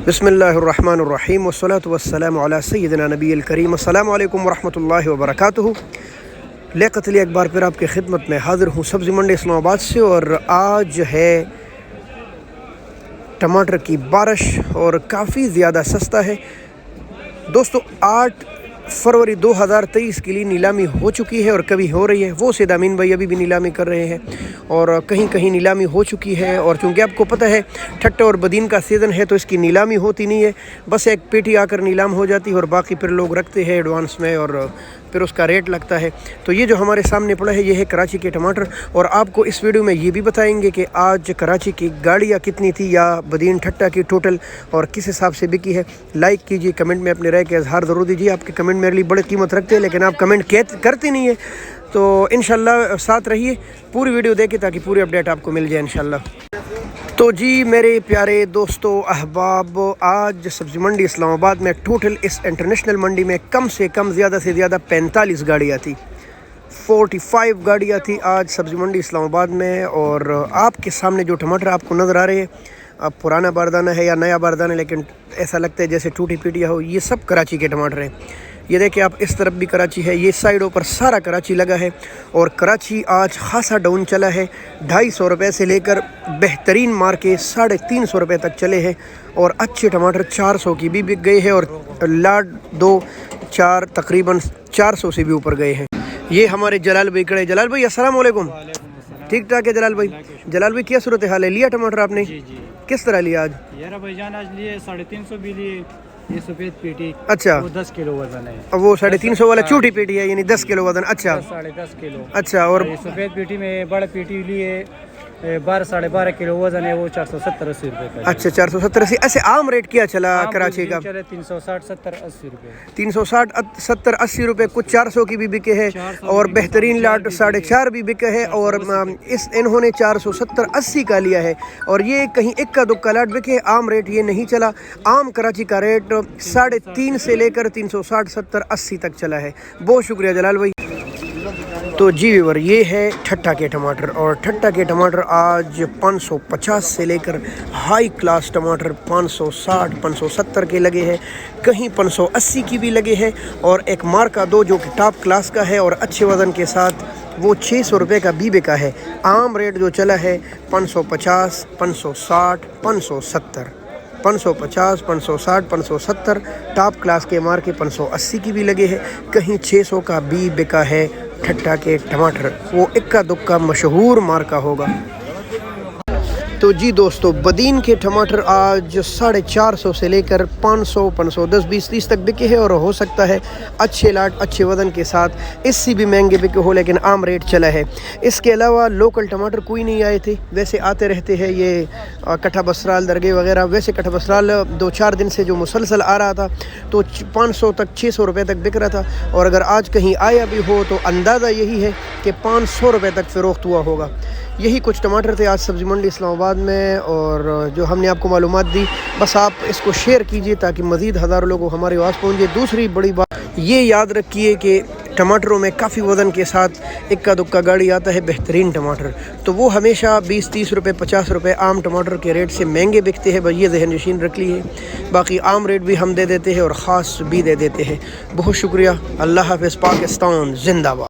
बिस्मिल्लाहिर्रहमानिर्रहीम वस्सलातु वस्सलामु अला सय्यिदिना नबील करीम। अस्सलामु अलैकुम वरहमतुल्लाहि वबरकातुहू। लियाक़त अली एक बार फिर आपकी खिदमत में हाज़िर हूँ सब्ज़ी मंडी इस्लामाबाद से। और आज है टमाटर की बारिश और काफ़ी ज़्यादा सस्ता है दोस्तों। 8 फरवरी 2023 के लिए नीलामी हो चुकी है और कभी हो रही है। वो सैयद अमीन भाई अभी भी नीलामी कर रहे हैं और कहीं कहीं नीलामी हो चुकी है। और चूँकि आपको पता है ठट्टा और बदीन का सीज़न है तो इसकी नीलामी होती नहीं है, बस एक पेटी आकर नीलाम हो जाती है और बाकी फिर लोग रखते हैं एडवांस में और फिर उसका रेट लगता है। तो ये जो हमारे सामने पड़ा है ये है कराची के टमाटर। और आपको इस वीडियो में ये भी बताएंगे कि आज कराची की गाड़ियाँ कितनी थी या बदीन ठट्टा की टोटल और किस हिसाब से बिकी है। लाइक कीजिए, कमेंट में अपने राय के इजहार ज़रूर दीजिए। आपके कमेंट मेरे लिए बड़ी कीमत रखते हैं लेकिन आप कमेंट करते नहीं है, तो इंशाल्लाह साथ रहिए, पूरी वीडियो देखिए ताकि पूरी अपडेट आपको मिल जाए इंशाल्लाह। तो जी मेरे प्यारे दोस्तों अहबाब, आज सब्ज़ी मंडी इस्लामाबाद में टोटल इस इंटरनेशनल मंडी में कम से कम ज़्यादा से ज़्यादा 45 गाड़ियाँ थी, 45 गाड़ियाँ थी आज सब्ज़ी मंडी इस्लामाबाद में। और आपके सामने जो टमाटर आपको नज़र आ रहे हैं, अब पुराना बारदाना है या नया बारदाना, लेकिन ऐसा लगता है जैसे टूटी पीटिया हो, ये सब कराची के टमाटर हैं। ये देखिए आप, इस तरफ भी कराची है, ये साइडों पर सारा कराची लगा है। और कराची आज खासा डाउन चला है, 250 रुपये से लेकर बेहतरीन मार के 350 रुपये तक चले हैं। और अच्छे टमाटर 400 की भी बिक गए हैं और लाड 2-4 तकरीबन 400 से भी ऊपर गए हैं। ये हमारे जलाल भाई खड़े। जलाल भाई अस्सलाम वालेकुम। ठीक ठाक है जलाल भाई। जलाल भाई क्या सूरत हाल है? लिया टमाटर आपने? जी जी। किस तरह लिया आज? यार भाईजान आज लिए 350 भी लिए। ये सफेद पेटी, अच्छा, वो 10 किलो वजन है। अब वो 350 वाला छोटी पेटी है यानी 10 किलो वजन। अच्छा, 10.5 किलो। अच्छा, और ये सफेद पेटी में बड़ा पेटी लिए 12-12.5 किलो वजन है, वो 470-80 रुपये का। अच्छा, 470-80। ऐसे आम रेट क्या चला कराची का? 360-70-80 रुपये। 360-70-80 रुपये, कुछ 400 की भी बिके है और बेहतरीन लाट 4.5 भी बिके है। और इन्होंने 470-80 का लिया है और ये कहीं इक्का दुक्का लाट बिके है। आम रेट ये नहीं चला। आम कराची का रेट 350 से लेकर 360-70-80 तक चला है। बहुत शुक्रिया जलाल भाई। तो जी व्यूअर, ये है ठट्टा के टमाटर और ठट्टा के टमाटर आज 550 से लेकर हाई क्लास टमाटर 560-570 के लगे हैं, कहीं 580 की भी लगे हैं। और एक मार्का 2 जो कि टॉप क्लास का है और अच्छे वज़न के साथ, वो 600 रुपये का बीबे का है। आम रेट जो चला है 550, 560, 570, 550, 560, 570। टॉप क्लास के मार के 580 की भी लगे हैं, कहीं 600 का भी बिका है ठट्टा के टमाटर। वो इक्का दुक्का मशहूर मार्का होगा। तो जी दोस्तों, बदीन के टमाटर आज 450 से लेकर 500, 510, 20, 30 तक बिके हैं और हो सकता है अच्छे लाट अच्छे वज़न के साथ इससे भी महंगे बिके हो, लेकिन आम रेट चला है। इसके अलावा लोकल टमाटर कोई नहीं आए थे, वैसे आते रहते हैं ये कट्ठा बसराल दरगे वगैरह। वैसे कट्ठा बसराल 2-4 दिन से जो मुसलसल आ रहा था तो 500 तक 600 रुपये तक बिक रहा था। और अगर आज कहीं आया भी हो तो अंदाज़ा यही है कि 500 रुपये तक फ़रोख्त हुआ होगा। यही कुछ टमाटर थे आज सब्ज़ी मंडी इस्लामाबाद में और जो हमने आपको मालूमात दी, बस आप इसको शेयर कीजिए ताकि मज़ीद हज़ारों लोगों को हमारी आवाज़ पहुँचे। दूसरी बड़ी बात ये याद रखिए कि टमाटरों में काफ़ी वज़न के साथ इक्का दुक्का गाड़ी आता है बेहतरीन टमाटर, तो वो हमेशा 20-30 रुपये 50 रुपये आम टमाटर के रेट से महंगे बिकते हैं। भाई ये ज़हन नशीन रख ली है। बाकी आम रेट भी हम दे देते हैं और ख़ास भी दे देते हैं। बहुत शुक्रिया। अल्लाह हाफ़िज़। पाकिस्तान जिंदाबाद।